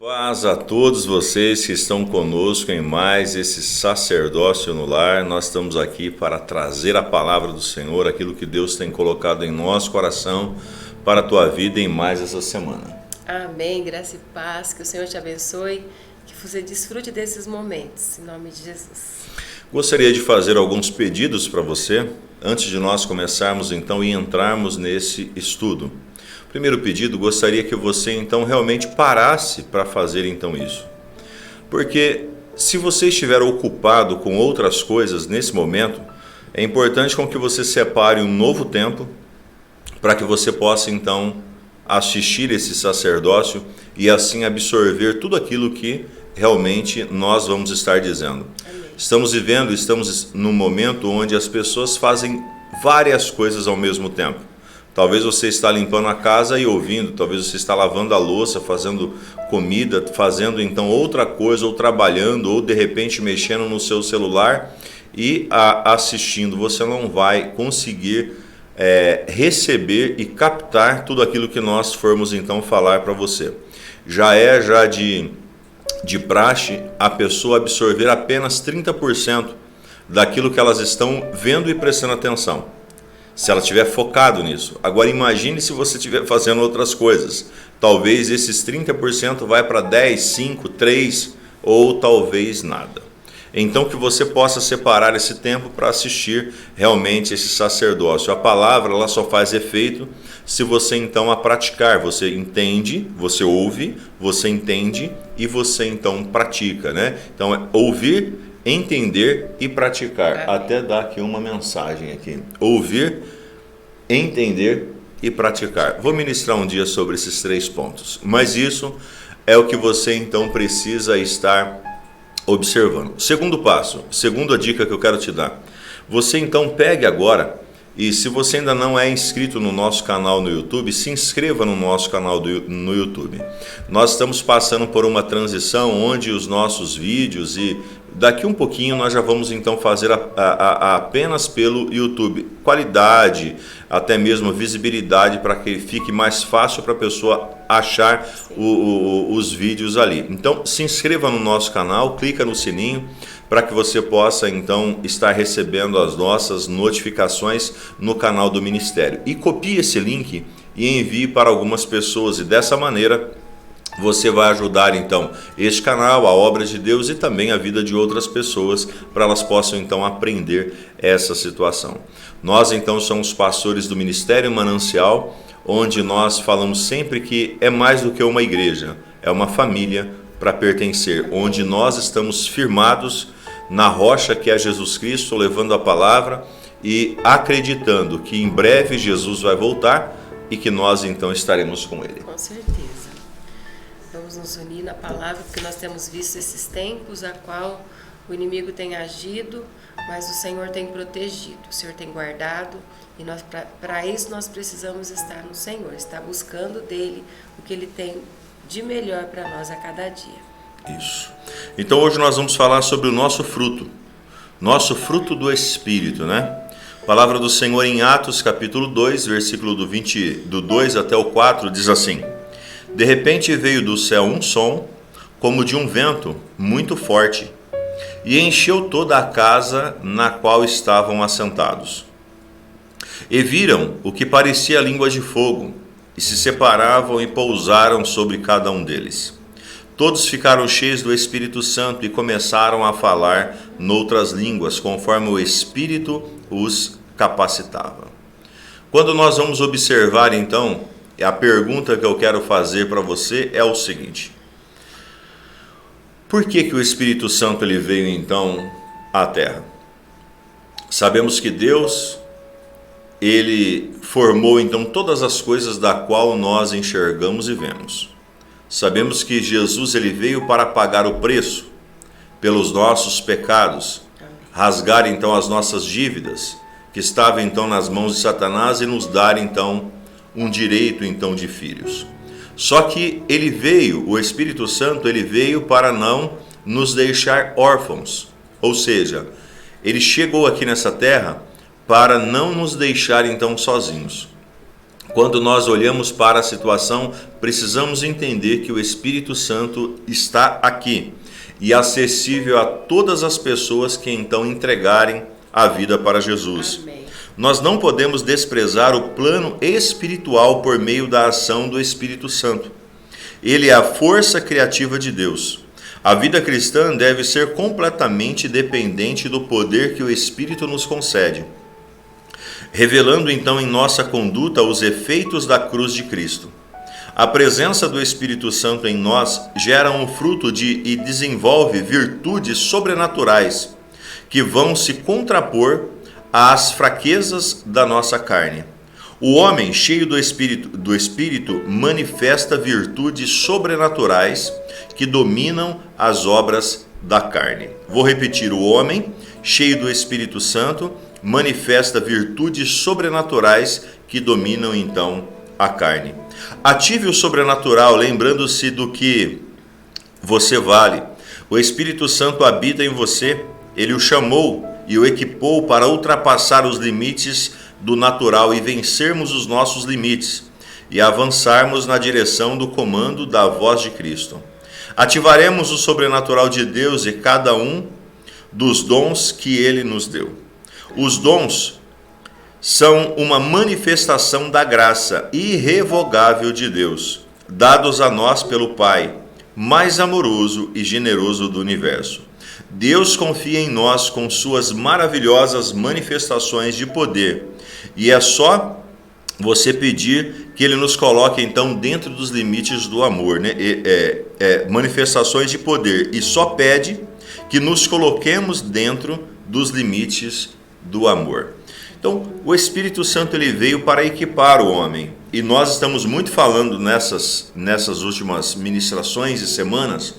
Paz a todos vocês que estão conosco em mais esse sacerdócio no lar. Nós estamos aqui para trazer a palavra do Senhor, aquilo que Deus tem colocado em nosso coração para a tua vida em mais essa semana. Amém, graça e paz, que o Senhor te abençoe, que você desfrute desses momentos, em nome de Jesus. Gostaria de fazer alguns pedidos para você, antes de nós começarmos então e entrarmos nesse estudo. Primeiro pedido, gostaria que você então realmente parasse para fazer então isso. Porque se você estiver ocupado com outras coisas nesse momento, é importante com que você separe um novo tempo para que você possa então assistir esse sacerdócio e assim absorver tudo aquilo que realmente nós vamos estar dizendo. Estamos num momento onde as pessoas fazem várias coisas ao mesmo tempo. Talvez você está limpando a casa e ouvindo, talvez você está lavando a louça, fazendo comida, fazendo então outra coisa, ou trabalhando, ou de repente mexendo no seu celular e assistindo. Você não vai conseguir receber e captar tudo aquilo que nós formos então falar para você. Já de praxe a pessoa absorver apenas 30% daquilo que elas estão vendo e prestando atenção, se ela estiver focado nisso. Agora imagine se você estiver fazendo outras coisas. Talvez esses 30% vai para 10, 5, 3 ou talvez nada. Então que você possa separar esse tempo para assistir realmente esse sacerdócio. A palavra ela só faz efeito se você então a praticar. Você entende, você ouve, você entende e você então pratica, né? Então é ouvir, entender e praticar. Até dar aqui uma mensagem aqui. Ouvir, entender e praticar. Vou ministrar um dia sobre esses 3 pontos. Mas isso é o que você então precisa estar observando. Segundo passo, segunda dica que eu quero te dar. Você então pegue agora e se você ainda não é inscrito no nosso canal no YouTube, se inscreva no nosso canal no YouTube. Nós estamos passando por uma transição onde os nossos vídeos e daqui um pouquinho nós já vamos então fazer apenas pelo YouTube. Qualidade, até mesmo visibilidade para que fique mais fácil para a pessoa achar os vídeos ali. Então se inscreva no nosso canal, clica no sininho para que você possa então estar recebendo as nossas notificações no canal do Ministério. E copie esse link e envie para algumas pessoas e dessa maneira você vai ajudar então este canal, a obra de Deus e também a vida de outras pessoas para elas possam então aprender essa situação. Nós então somos pastores do Ministério Manancial, onde nós falamos sempre que é mais do que uma igreja, é uma família para pertencer, onde nós estamos firmados na rocha que é Jesus Cristo, levando a palavra e acreditando que em breve Jesus vai voltar e que nós então estaremos com Ele. Com certeza. Vamos nos unir na palavra, porque nós temos visto esses tempos a qual o inimigo tem agido, mas o Senhor tem protegido, o Senhor tem guardado, e para isso nós precisamos estar no Senhor, estar buscando dele o que ele tem de melhor para nós a cada dia. Isso. Então hoje nós vamos falar sobre o nosso fruto do Espírito, né? A palavra do Senhor em Atos capítulo 2, versículo do 2 até o 4 diz assim: De repente veio do céu um som, como de um vento muito forte, e encheu toda a casa na qual estavam assentados. E viram o que parecia língua de fogo, e se separavam e pousaram sobre cada um deles. Todos ficaram cheios do Espírito Santo e começaram a falar noutras línguas, conforme o Espírito os capacitava. Quando nós vamos observar então, a pergunta que eu quero fazer para você é o seguinte: por que o Espírito Santo ele veio então à Terra? Sabemos que Deus ele formou então todas as coisas da qual nós enxergamos e vemos. Sabemos que Jesus ele veio para pagar o preço pelos nossos pecados, rasgar então as nossas dívidas que estavam então nas mãos de Satanás e nos dar então um direito então de filhos. Só que ele veio, o Espírito Santo, ele veio para não nos deixar órfãos. Ou seja, ele chegou aqui nessa terra para não nos deixar então sozinhos. Quando nós olhamos para a situação, precisamos entender que o Espírito Santo está aqui e acessível a todas as pessoas que então entregarem a vida para Jesus. Amém. Nós não podemos desprezar o plano espiritual por meio da ação do Espírito Santo. Ele é a força criativa de Deus. A vida cristã deve ser completamente dependente do poder que o Espírito nos concede, revelando então em nossa conduta os efeitos da cruz de Cristo. A presença do Espírito Santo em nós gera um fruto e desenvolve virtudes sobrenaturais que vão se contrapor às fraquezas da nossa carne. O homem cheio do Espírito manifesta virtudes sobrenaturais que dominam as obras da carne. Vou repetir: o homem cheio do Espírito Santo manifesta virtudes sobrenaturais que dominam então a carne. Ative o sobrenatural, lembrando-se do que você vale. O Espírito Santo habita em você, ele o chamou e o equipou para ultrapassar os limites do natural e vencermos os nossos limites e avançarmos na direção do comando da voz de Cristo. Ativaremos o sobrenatural de Deus e cada um dos dons que ele nos deu. Os dons são uma manifestação da graça irrevogável de Deus, dados a nós pelo Pai, mais amoroso e generoso do universo. Deus confia em nós com suas maravilhosas manifestações de poder, e é só você pedir que Ele nos coloque então dentro dos limites do amor, né? Manifestações de poder, e só pede que nos coloquemos dentro dos limites do amor. Então, o Espírito Santo ele veio para equipar o homem, e nós estamos muito falando nessas últimas ministrações e semanas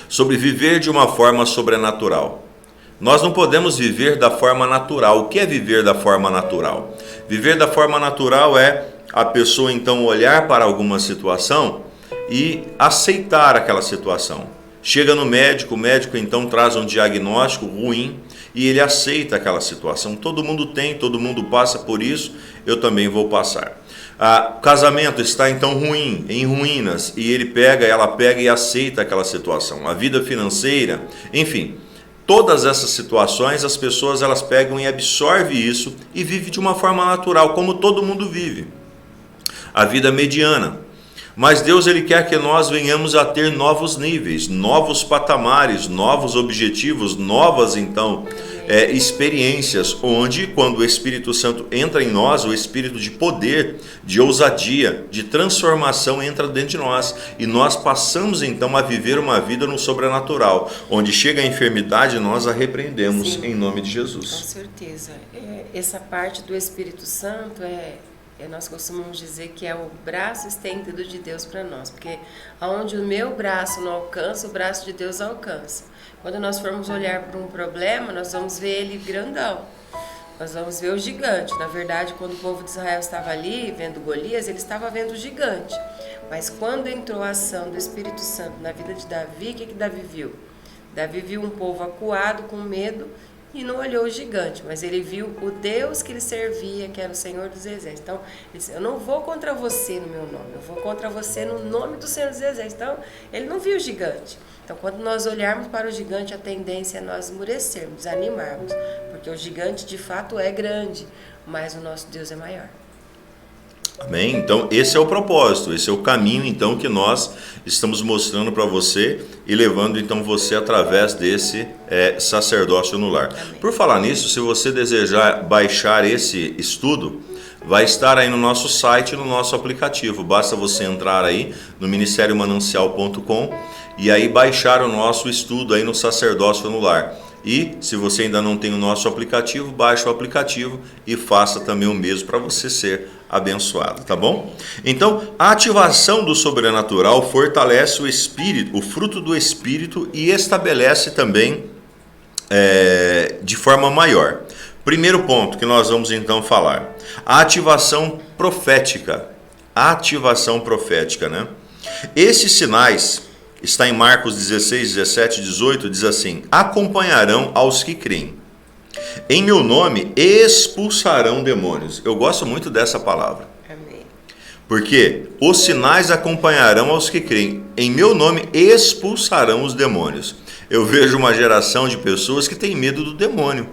sobre viver de uma forma sobrenatural. Nós não podemos viver da forma natural. O que é viver da forma natural? Viver da forma natural é a pessoa então olhar para alguma situação e aceitar aquela situação. Chega no médico, o médico então traz um diagnóstico ruim e ele aceita aquela situação. Todo mundo tem, todo mundo passa por isso, eu também vou passar. O casamento está então ruim, em ruínas, e ela pega e aceita aquela situação. A vida financeira, enfim, todas essas situações as pessoas elas pegam e absorvem isso e vivem de uma forma natural, como todo mundo vive. A vida mediana. Mas Deus ele quer que nós venhamos a ter novos níveis, novos patamares, novos objetivos, novas então experiências, onde quando o Espírito Santo entra em nós, o espírito de poder, de ousadia, de transformação entra dentro de nós e nós passamos então a viver uma vida no sobrenatural, onde chega a enfermidade nós a repreendemos. Sim, em nome de Jesus. Com certeza. Essa parte do Espírito Santo nós costumamos dizer que é o braço estendido de Deus para nós, porque aonde o meu braço não alcança, o braço de Deus alcança. Quando nós formos olhar para um problema, nós vamos ver ele grandão, nós vamos ver o gigante. Na verdade, quando o povo de Israel estava ali vendo Golias, ele estava vendo o gigante. Mas quando entrou a ação do Espírito Santo na vida de Davi, o que Davi viu? Davi viu um povo acuado, com medo, e não olhou o gigante, mas ele viu o Deus que ele servia, que era o Senhor dos Exércitos. Então, ele disse: eu não vou contra você no meu nome, eu vou contra você no nome do Senhor dos Exércitos. Então, ele não viu o gigante. Então, quando nós olharmos para o gigante, a tendência é nós esmurecermos, desanimarmos, porque o gigante de fato é grande, mas o nosso Deus é maior. Amém? Então esse é o propósito, esse é o caminho então que nós estamos mostrando para você e levando então você através desse sacerdócio no lar. Amém. Por falar nisso, se você desejar baixar esse estudo, vai estar aí no nosso site, no nosso aplicativo. Basta você entrar aí no ministeriomanancial.com e aí baixar o nosso estudo aí no sacerdócio no lar. E se você ainda não tem o nosso aplicativo, baixe o aplicativo e faça também o mesmo para você ser abençoado, tá bom? Então, a ativação do sobrenatural fortalece o espírito, o fruto do espírito, e estabelece também de forma maior. Primeiro ponto que nós vamos então falar: a ativação profética. A ativação profética, né? Esses sinais, está em Marcos 16, 17, 18, diz assim: acompanharão aos que creem. Em meu nome expulsarão demônios. Eu gosto muito dessa palavra. Amém. Porque os sinais acompanharão aos que creem. Em meu nome expulsarão os demônios. Eu vejo uma geração de pessoas que tem medo do demônio.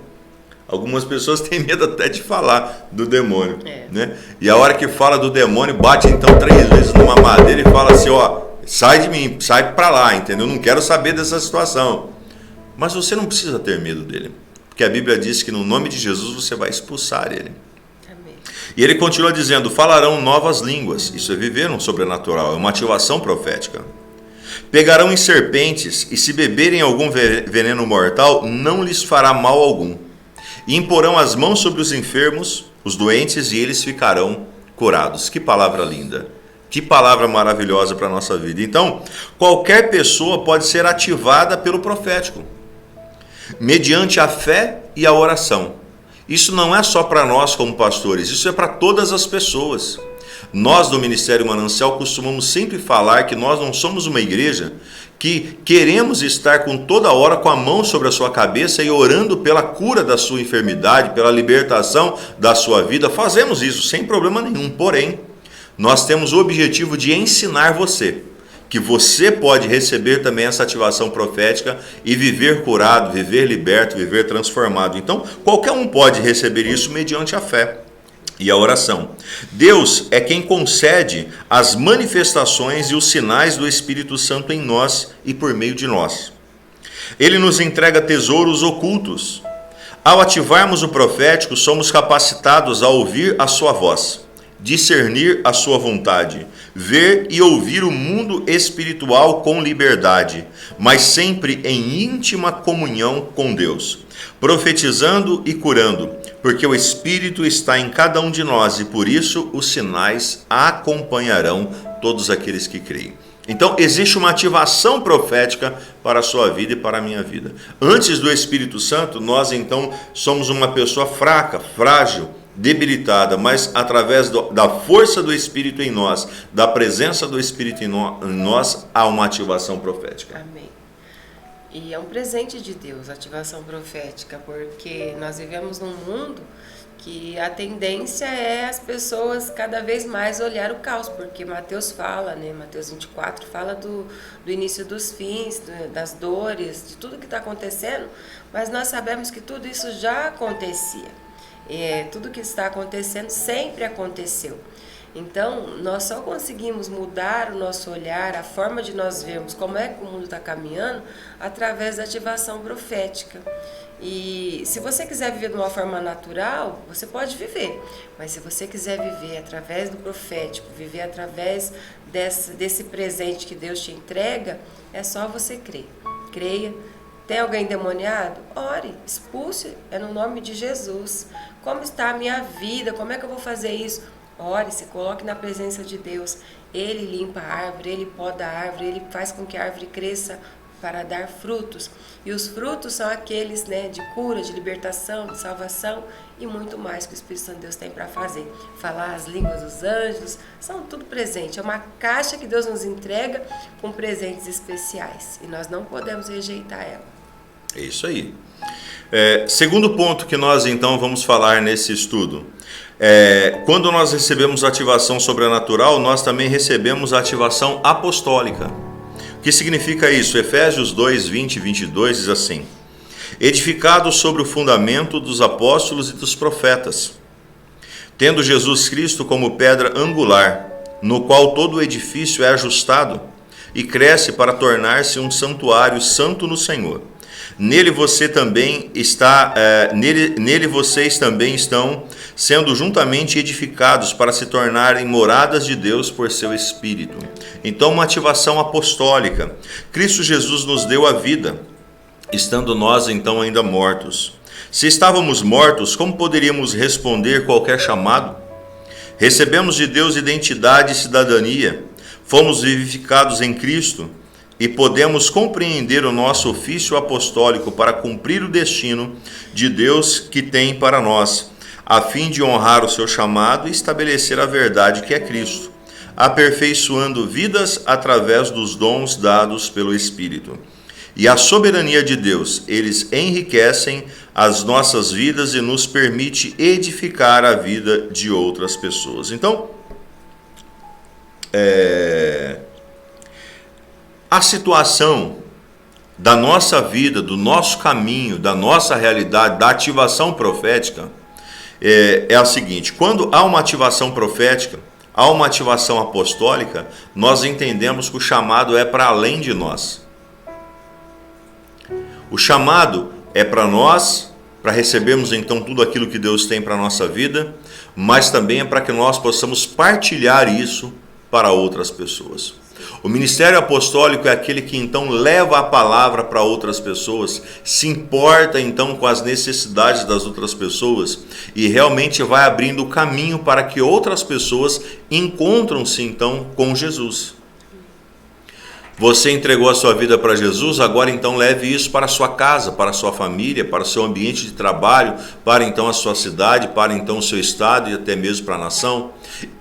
Algumas pessoas têm medo até de falar do demônio, né? E a hora que fala do demônio, bate então 3 vezes numa madeira e fala assim, ó, sai de mim, sai pra lá, entendeu? Não quero saber dessa situação. Mas você não precisa ter medo dele, porque a Bíblia diz que no nome de Jesus você vai expulsar ele. Amém. E ele continua dizendo, falarão novas línguas. Isso é viver um sobrenatural, é uma ativação profética. Pegarão em serpentes, e se beberem algum veneno mortal, não lhes fará mal algum. E imporão as mãos sobre os enfermos, os doentes, e eles ficarão curados. Que palavra linda! Que palavra maravilhosa para a nossa vida. Então, qualquer pessoa pode ser ativada pelo profético, mediante a fé e a oração. Isso não é só para nós como pastores, isso é para todas as pessoas. Nós do Ministério Manancial costumamos sempre falar que nós não somos uma igreja que queremos estar com toda hora com a mão sobre a sua cabeça e orando pela cura da sua enfermidade, pela libertação da sua vida. Fazemos isso sem problema nenhum, porém, nós temos o objetivo de ensinar você, que você pode receber também essa ativação profética e viver curado, viver liberto, viver transformado. Então, qualquer um pode receber isso mediante a fé e a oração. Deus é quem concede as manifestações e os sinais do Espírito Santo em nós e por meio de nós. Ele nos entrega tesouros ocultos. Ao ativarmos o profético, somos capacitados a ouvir a sua voz, discernir a sua vontade, ver e ouvir o mundo espiritual com liberdade, mas sempre em íntima comunhão com Deus, profetizando e curando, porque o Espírito está em cada um de nós e por isso os sinais acompanharão todos aqueles que creem. Então existe uma ativação profética para a sua vida e para a minha vida. Antes do Espírito Santo, nós então somos uma pessoa fraca, frágil, debilitada, mas através da força do Espírito em nós, da presença do Espírito em nós, há uma ativação profética. Amém. E é um presente de Deus, a ativação profética, porque nós vivemos num mundo que a tendência é as pessoas cada vez mais olhar o caos, porque Mateus fala, né? Mateus 24 fala do início dos fins, das dores, de tudo que está acontecendo, mas nós sabemos que tudo isso já acontecia. Tudo que está acontecendo sempre aconteceu. Então, nós só conseguimos mudar o nosso olhar, a forma de nós vermos como é que o mundo está caminhando, através da ativação profética. E se você quiser viver de uma forma natural, você pode viver. Mas se você quiser viver através do profético, viver através desse presente que Deus te entrega, é só você crer. Creia. Tem alguém endemoniado? Ore, expulse, é no nome de Jesus. Como está a minha vida? Como é que eu vou fazer isso? Ore, se coloque na presença de Deus. Ele limpa a árvore, Ele poda a árvore, Ele faz com que a árvore cresça para dar frutos. E os frutos são aqueles, né, de cura, de libertação, de salvação e muito mais que o Espírito Santo de Deus tem para fazer. Falar as línguas dos anjos, são tudo presente. É uma caixa que Deus nos entrega com presentes especiais e nós não podemos rejeitar ela. É isso aí. Segundo ponto que nós então vamos falar nesse estudo. Quando nós recebemos ativação sobrenatural, nós também recebemos a ativação apostólica. O que significa isso? Efésios 2, 20 e 22 diz assim: edificados sobre o fundamento dos apóstolos e dos profetas, tendo Jesus Cristo como pedra angular, no qual todo o edifício é ajustado e cresce para tornar-se um santuário santo no Senhor. Nele vocês também estão sendo juntamente edificados para se tornarem moradas de Deus por seu Espírito. Então, uma ativação apostólica. Cristo Jesus nos deu a vida, estando nós então ainda mortos. Se estávamos mortos, como poderíamos responder qualquer chamado? Recebemos de Deus identidade e cidadania, fomos vivificados em Cristo, e podemos compreender o nosso ofício apostólico para cumprir o destino de Deus que tem para nós, a fim de honrar o seu chamado e estabelecer a verdade que é Cristo, aperfeiçoando vidas através dos dons dados pelo Espírito. E a soberania de Deus, eles enriquecem as nossas vidas e nos permite edificar a vida de outras pessoas. Então, a situação da nossa vida, do nosso caminho, da nossa realidade, da ativação profética, é a seguinte: quando há uma ativação profética, há uma ativação apostólica, nós entendemos que o chamado é para além de nós. O chamado é para nós, para recebermos então tudo aquilo que Deus tem para a nossa vida, mas também é para que nós possamos partilhar isso para outras pessoas. O ministério apostólico é aquele que então leva a palavra para outras pessoas, se importa então com as necessidades das outras pessoas e realmente vai abrindo o caminho para que outras pessoas encontram-se então com Jesus. Você entregou a sua vida para Jesus, agora então leve isso para a sua casa, para a sua família, para o seu ambiente de trabalho, para então a sua cidade, para então o seu estado e até mesmo para a nação.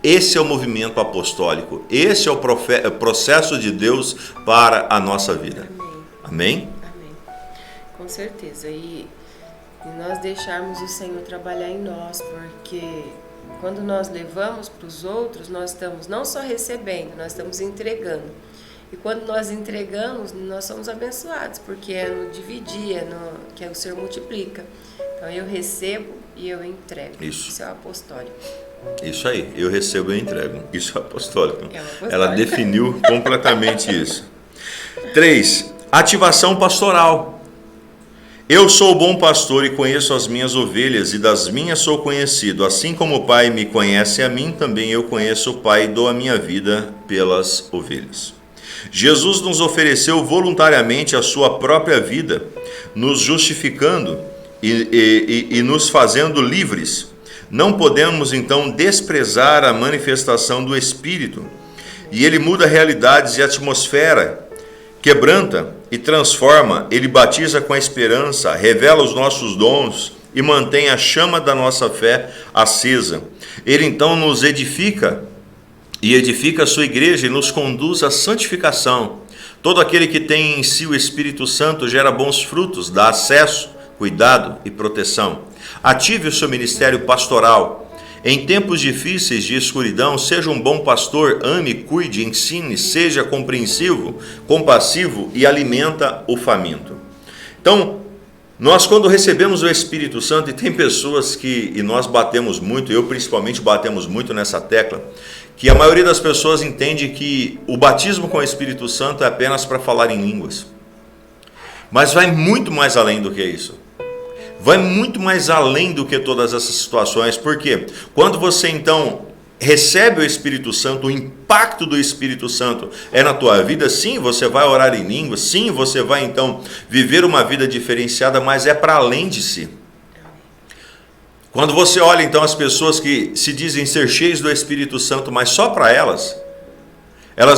Esse é o movimento apostólico, esse é o processo de Deus para a nossa vida. Amém? Amém. Com certeza. E nós deixarmos o Senhor trabalhar em nós, porque quando nós levamos para os outros, nós estamos não só recebendo, nós estamos entregando. E quando nós entregamos, nós somos abençoados, porque é no dividir, que o Senhor multiplica. Então eu recebo e eu entrego. Isso é o apostólico. Isso aí, eu recebo e eu entrego. Isso é apostólico. É apostólico. Ela definiu completamente isso. 3. Ativação pastoral. Eu sou o bom pastor e conheço as minhas ovelhas, e das minhas sou conhecido. Assim como o Pai me conhece a mim, também eu conheço o Pai e dou a minha vida pelas ovelhas. Jesus nos ofereceu voluntariamente a sua própria vida, nos justificando e nos fazendo livres. Não podemos então desprezar a manifestação do Espírito, e ele muda realidades e atmosfera, quebranta e transforma, ele batiza com a esperança, revela os nossos dons e mantém a chama da nossa fé acesa. Ele então nos edifica e edifica a sua igreja e nos conduz à santificação. Todo aquele que tem em si o Espírito Santo gera bons frutos, dá acesso, cuidado e proteção. Ative o seu ministério pastoral. Em tempos difíceis de escuridão, seja um bom pastor, ame, cuide, ensine, seja compreensivo, compassivo e alimenta o faminto. Então, nós quando recebemos o Espírito Santo, e tem pessoas e nós batemos muito, eu principalmente batemos muito nessa tecla, que a maioria das pessoas entende que o batismo com o Espírito Santo é apenas para falar em línguas. Mas vai muito mais além do que isso. Vai muito mais além do que todas essas situações. Por quê? Quando você então recebe o Espírito Santo, o impacto do Espírito Santo é na tua vida, sim, você vai orar em línguas, sim, você vai então viver uma vida diferenciada, mas é para além de si. Quando você olha então as pessoas que se dizem ser cheias do Espírito Santo, mas só para elas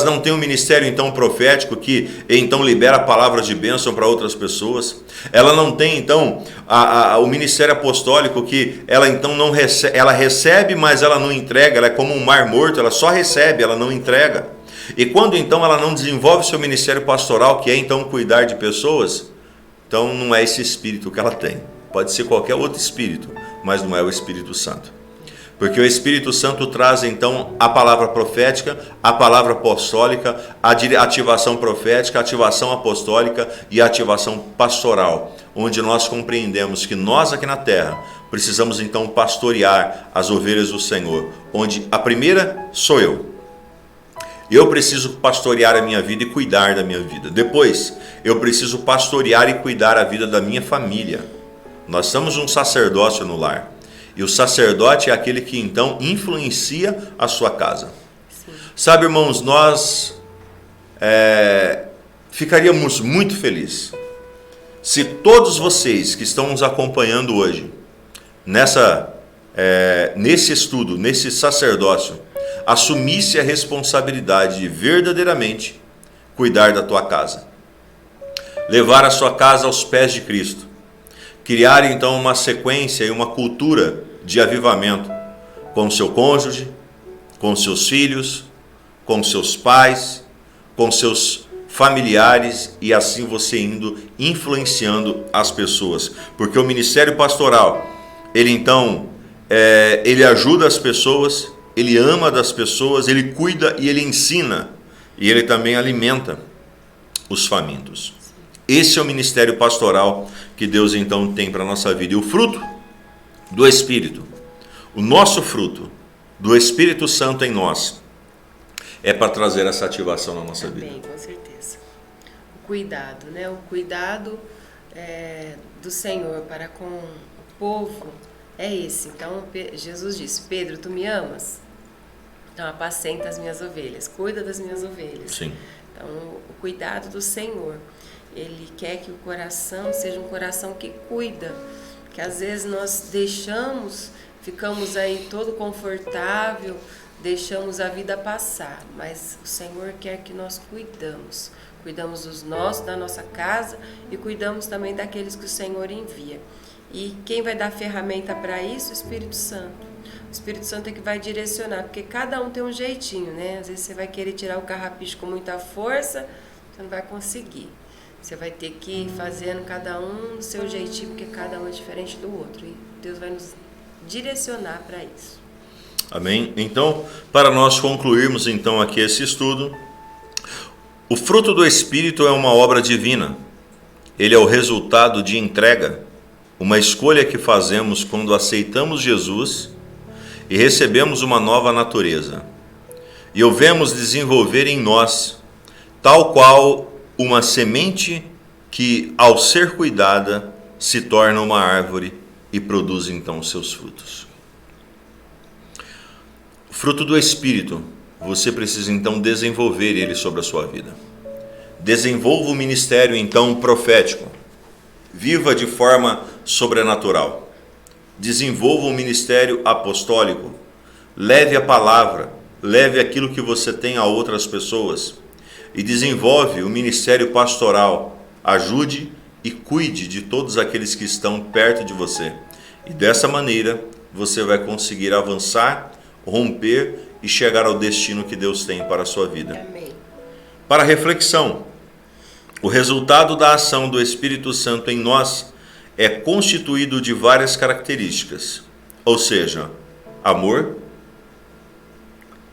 não têm um ministério então profético que então libera palavras de bênção para outras pessoas. Ela não tem então o ministério apostólico que ela então não recebe, ela recebe, mas ela não entrega. Ela é como um mar morto, ela só recebe, ela não entrega. E quando então ela não desenvolve seu ministério pastoral, que é então cuidar de pessoas, então não é esse espírito que ela tem. Pode ser qualquer outro espírito, mas não é o Espírito Santo. Porque o Espírito Santo traz então a palavra profética, a palavra apostólica, a ativação profética, a ativação apostólica e a ativação pastoral, onde nós compreendemos que nós aqui na terra precisamos então pastorear as ovelhas do Senhor, onde a primeira sou eu. Eu preciso pastorear a minha vida e cuidar da minha vida. Depois, eu preciso pastorear e cuidar a vida da minha família. Nós somos um sacerdócio no lar. E o sacerdote é aquele que então influencia a sua casa. Sim. Sabe, irmãos, nós ficaríamos muito felizes se todos vocês que estão nos acompanhando hoje, nesse estudo, nesse sacerdócio, assumisse a responsabilidade de verdadeiramente cuidar da tua casa. Levar a sua casa aos pés de Cristo. Criar então uma sequência e uma cultura de avivamento com seu cônjuge, com seus filhos, com seus pais, com seus familiares e assim você indo influenciando as pessoas. Porque o ministério pastoral, ele então, ele ajuda as pessoas ele ama das pessoas, ele cuida e ele ensina, e ele também alimenta os famintos. Esse é o ministério pastoral que Deus então tem para a nossa vida. E o fruto do Espírito, o nosso fruto do Espírito Santo em nós, é para trazer essa ativação na nossa vida. Amém, com certeza. O cuidado, né? O cuidado do Senhor para com o povo é esse. Então, Jesus disse: Pedro, tu me amas? Então, apacenta as minhas ovelhas, cuida das minhas ovelhas. Sim. Então, o cuidado do Senhor, Ele quer que o coração seja um coração que cuida, que às vezes nós ficamos aí todo confortável, deixamos a vida passar, mas o Senhor quer que nós cuidamos dos nossos, da nossa casa, e cuidamos também daqueles que o Senhor envia. E quem vai dar ferramenta para isso? O Espírito Santo. O Espírito Santo é que vai direcionar, porque cada um tem um jeitinho, né? Às vezes você vai querer tirar o carrapicho com muita força, você não vai conseguir. Você vai ter que ir fazendo cada um do seu jeitinho, porque cada um é diferente do outro. E Deus vai nos direcionar para isso. Amém? Então, para nós concluirmos então aqui esse estudo, o fruto do Espírito é uma obra divina. Ele é o resultado de entrega, uma escolha que fazemos quando aceitamos Jesus e recebemos uma nova natureza. E o vemos desenvolver em nós, tal qual uma semente que, ao ser cuidada, se torna uma árvore e produz então seus frutos. O fruto do Espírito, você precisa então desenvolver ele sobre a sua vida. Desenvolva o ministério então profético. Viva de forma sobrenatural. Desenvolva o ministério apostólico. Leve a palavra, leve aquilo que você tem a outras pessoas. E desenvolve o ministério pastoral. Ajude e cuide de todos aqueles que estão perto de você. E dessa maneira você vai conseguir avançar, romper e chegar ao destino que Deus tem para a sua vida. Amém. Para reflexão, o resultado da ação do Espírito Santo em nós é constituído de várias características, ou seja, amor,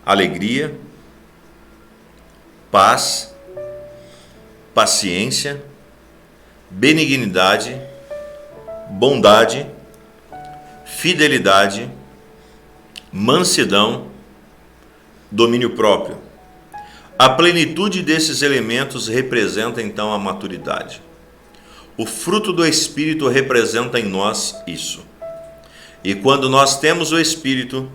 alegria, paz, paciência, benignidade, bondade, fidelidade, mansidão, domínio próprio. A plenitude desses elementos representa então a maturidade. O fruto do Espírito representa em nós isso. E quando nós temos o Espírito,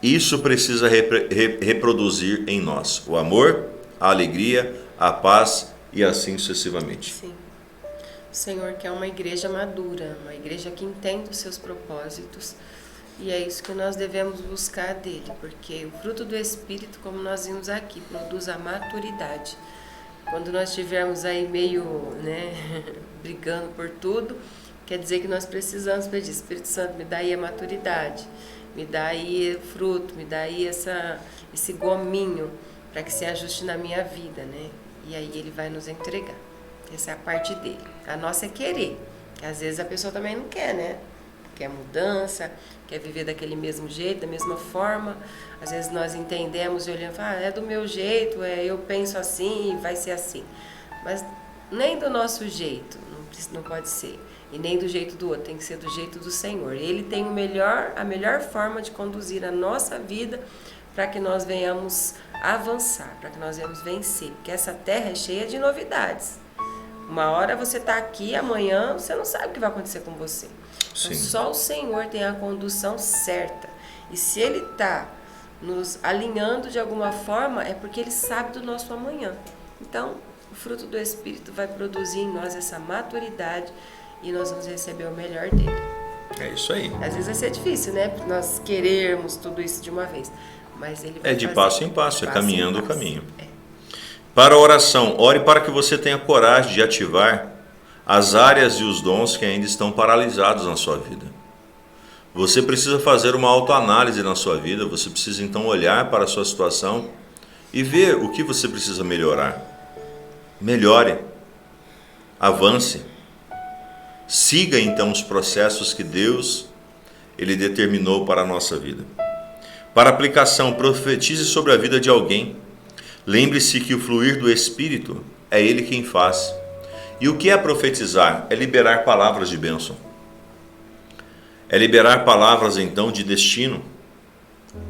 isso precisa reproduzir em nós o amor, a alegria, a paz e assim sucessivamente. Sim. O Senhor quer uma igreja madura, uma igreja que entenda os seus propósitos, e é isso que nós devemos buscar dele, porque o fruto do Espírito, como nós vimos aqui, produz a maturidade. Quando nós estivermos aí meio, brigando por tudo, quer dizer que nós precisamos pedir: Espírito Santo, me dá aí a maturidade, me dá aí o fruto, me dá aí esse gominho para que se ajuste na minha vida, né? E aí ele vai nos entregar. Essa é a parte dele. A nossa é querer, que às vezes a pessoa também não quer, né? Quer mudança, quer viver daquele mesmo jeito, da mesma forma. Às vezes nós entendemos e olhamos: é do meu jeito, eu penso assim, vai ser assim. Mas nem do nosso jeito, não pode ser. E nem do jeito do outro, tem que ser do jeito do Senhor. Ele tem a melhor forma de conduzir a nossa vida para que nós venhamos avançar, para que nós venhamos vencer. Porque essa terra é cheia de novidades. Uma hora você está aqui, amanhã você não sabe o que vai acontecer com você. Então, só o Senhor tem a condução certa. E se Ele está nos alinhando de alguma forma, é porque Ele sabe do nosso amanhã. Então, o fruto do Espírito vai produzir em nós essa maturidade e nós vamos receber o melhor dele. É isso aí. Às vezes vai ser difícil, né? Nós querermos tudo isso de uma vez. Mas Ele vai de fazer passo em passo, caminhando o caminho. É. Para a oração, ore para que você tenha coragem de ativar as áreas e os dons que ainda estão paralisados na sua vida. Você precisa fazer uma autoanálise na sua vida, você precisa então olhar para a sua situação e ver o que você precisa melhorar. Melhore, avance, siga então os processos que Deus Ele determinou para a nossa vida. Para aplicação, profetize sobre a vida de alguém. Lembre-se que o fluir do Espírito é Ele quem faz. E o que é profetizar? É liberar palavras de bênção. É liberar palavras, então, de destino.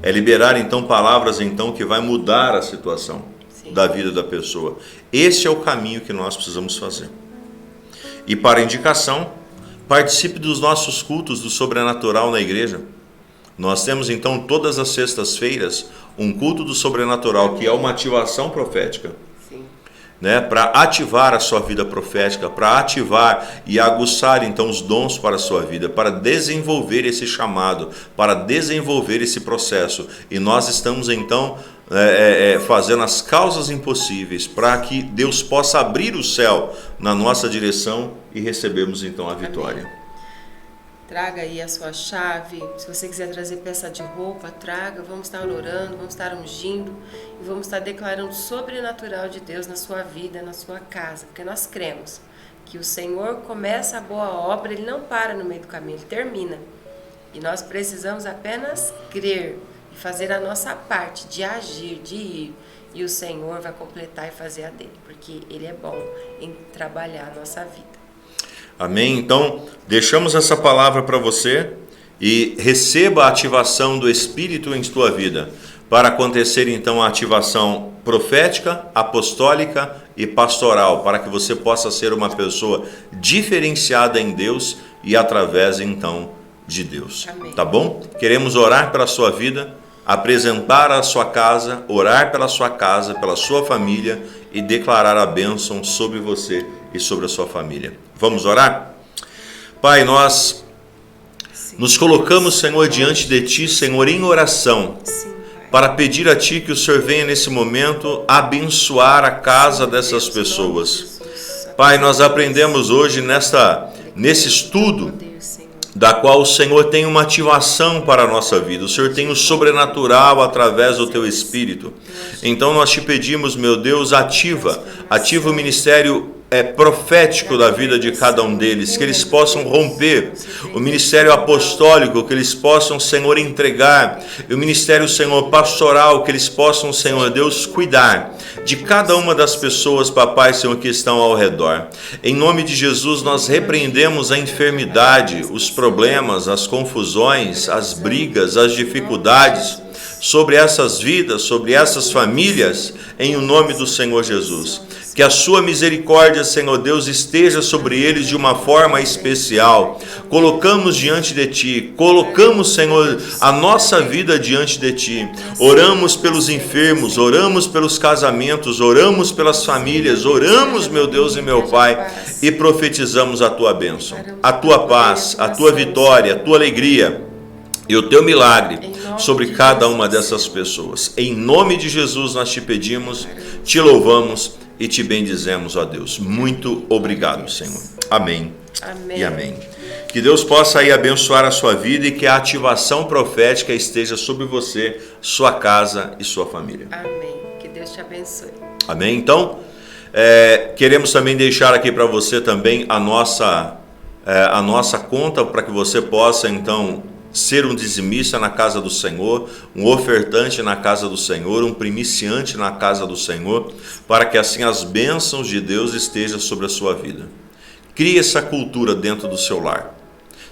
É liberar, então, palavras, então, que vai mudar a situação da vida da pessoa. Esse é o caminho que nós precisamos fazer. E para indicação, participe dos nossos cultos do sobrenatural na igreja. Nós temos, então, todas as sextas-feiras, um culto do sobrenatural, que é uma ativação profética. Para ativar a sua vida profética, para ativar e aguçar então os dons para a sua vida, para desenvolver esse chamado, para desenvolver esse processo. E nós estamos então fazendo as causas impossíveis para que Deus possa abrir o céu na nossa direção e recebermos então a vitória. Amém. Traga aí a sua chave. Se você quiser trazer peça de roupa, traga. Vamos estar orando, vamos estar ungindo e vamos estar declarando o sobrenatural de Deus na sua vida, na sua casa. Porque nós cremos que o Senhor começa a boa obra, Ele não para no meio do caminho, Ele termina. E nós precisamos apenas crer e fazer a nossa parte de agir, de ir. E o Senhor vai completar e fazer a dele, porque Ele é bom em trabalhar a nossa vida. Amém? Então, deixamos essa palavra para você e receba a ativação do Espírito em sua vida, para acontecer então a ativação profética, apostólica e pastoral, para que você possa ser uma pessoa diferenciada em Deus e através então de Deus. Amém. Tá bom? Queremos orar pela sua vida, apresentar a sua casa, orar pela sua casa, pela sua família e declarar a bênção sobre você e sobre a sua família. Vamos orar? Pai, nós nos colocamos, Senhor, diante de Ti, Senhor, em oração, para pedir a Ti que o Senhor venha nesse momento abençoar a casa dessas pessoas. Pai, nós aprendemos hoje nesse estudo, da qual o Senhor tem uma ativação para a nossa vida. O Senhor tem o sobrenatural através do Teu Espírito. Então nós Te pedimos, meu Deus, ativa o ministério profético da vida de cada um deles, que eles possam romper o ministério apostólico, que eles possam, Senhor, entregar, e o ministério, Senhor, pastoral, que eles possam, Senhor Deus, cuidar de cada uma das pessoas, papai, Senhor, que estão ao redor. Em nome de Jesus, nós repreendemos a enfermidade, os problemas, as confusões, as brigas, as dificuldades sobre essas vidas, sobre essas famílias, em o nome do Senhor Jesus. Que a sua misericórdia, Senhor Deus, esteja sobre eles de uma forma especial. Colocamos diante de Ti, colocamos, Senhor, a nossa vida diante de Ti. Oramos pelos enfermos, oramos pelos casamentos, oramos pelas famílias, oramos, meu Deus e meu Pai, e profetizamos a Tua bênção, a Tua paz, a Tua vitória, a Tua alegria e o Teu milagre sobre cada uma dessas pessoas. Em nome de Jesus nós Te pedimos, Te louvamos e Te bendizemos, ó Deus. Muito obrigado, Senhor. Amém. Amém. E amém. Que Deus possa aí abençoar a sua vida e que a ativação profética esteja sobre você, sua casa e sua família. Amém. Que Deus te abençoe. Amém. Então, queremos também deixar aqui para você também a nossa conta, para que você possa então ser um dizimista na casa do Senhor, um ofertante na casa do Senhor, um primiciante na casa do Senhor, para que assim as bênçãos de Deus estejam sobre a sua vida. Crie essa cultura dentro do seu lar.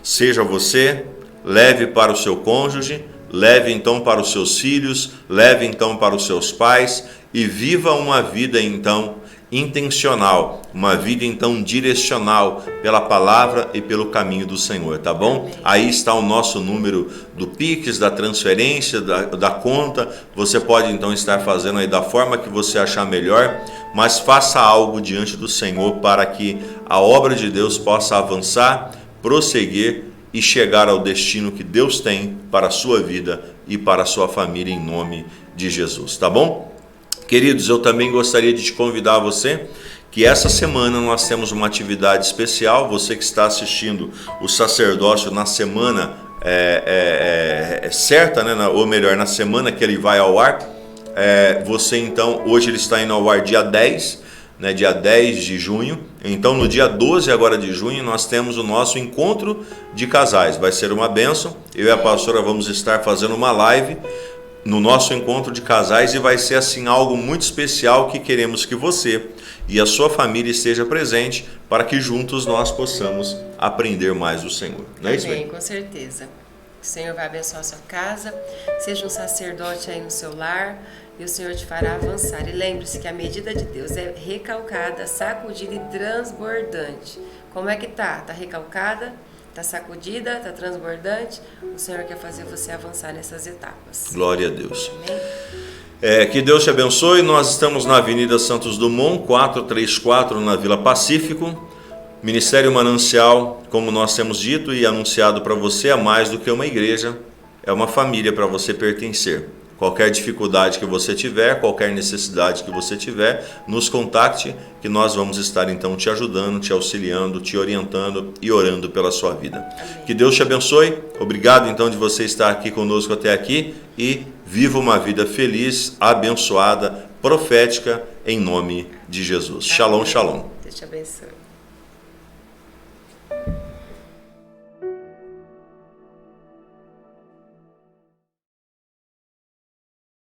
Seja você, leve para o seu cônjuge, leve então para os seus filhos, leve então para os seus pais e viva uma vida então intencional, uma vida então direcional pela palavra e pelo caminho do Senhor, tá bom? Amém. Aí está o nosso número do Pix, da transferência, da conta. Você pode então estar fazendo aí da forma que você achar melhor, mas faça algo diante do Senhor para que a obra de Deus possa avançar, prosseguir e chegar ao destino que Deus tem para a sua vida e para a sua família, em nome de Jesus, tá bom? Queridos, eu também gostaria de te convidar a você que essa semana nós temos uma atividade especial. Você que está assistindo o sacerdócio na semana certa, né? Ou melhor, na semana que ele vai ao ar, você então, hoje ele está indo ao ar dia 10, né? Dia 10 de junho. Então no dia 12 agora de junho nós temos o nosso encontro de casais. Vai ser uma bênção. Eu e a pastora vamos estar fazendo uma live no nosso encontro de casais, e vai ser assim algo muito especial que queremos que você e a sua família esteja presente para que juntos nós possamos aprender mais do Senhor. Não é isso, Amém, bem? com certeza. O Senhor vai abençoar a sua casa, seja um sacerdote aí no seu lar e o Senhor te fará avançar. E lembre-se que a medida de Deus é recalcada, sacudida e transbordante. Como é que tá? Tá recalcada? Tá sacudida? Tá transbordante? O Senhor quer fazer você avançar nessas etapas. Glória a Deus. Amém? Que Deus te abençoe. Nós estamos na Avenida Santos Dumont, 434, na Vila Pacífico. Ministério Manancial, como nós temos dito e anunciado para você, é mais do que uma igreja, é uma família para você pertencer. Qualquer dificuldade que você tiver, qualquer necessidade que você tiver, nos contacte que nós vamos estar então te ajudando, te auxiliando, te orientando e orando pela sua vida. Amém. Que Deus te abençoe. Obrigado então de você estar aqui conosco até aqui e viva uma vida feliz, abençoada, profética, em nome de Jesus. Shalom, Amém. shalom. Deus te abençoe.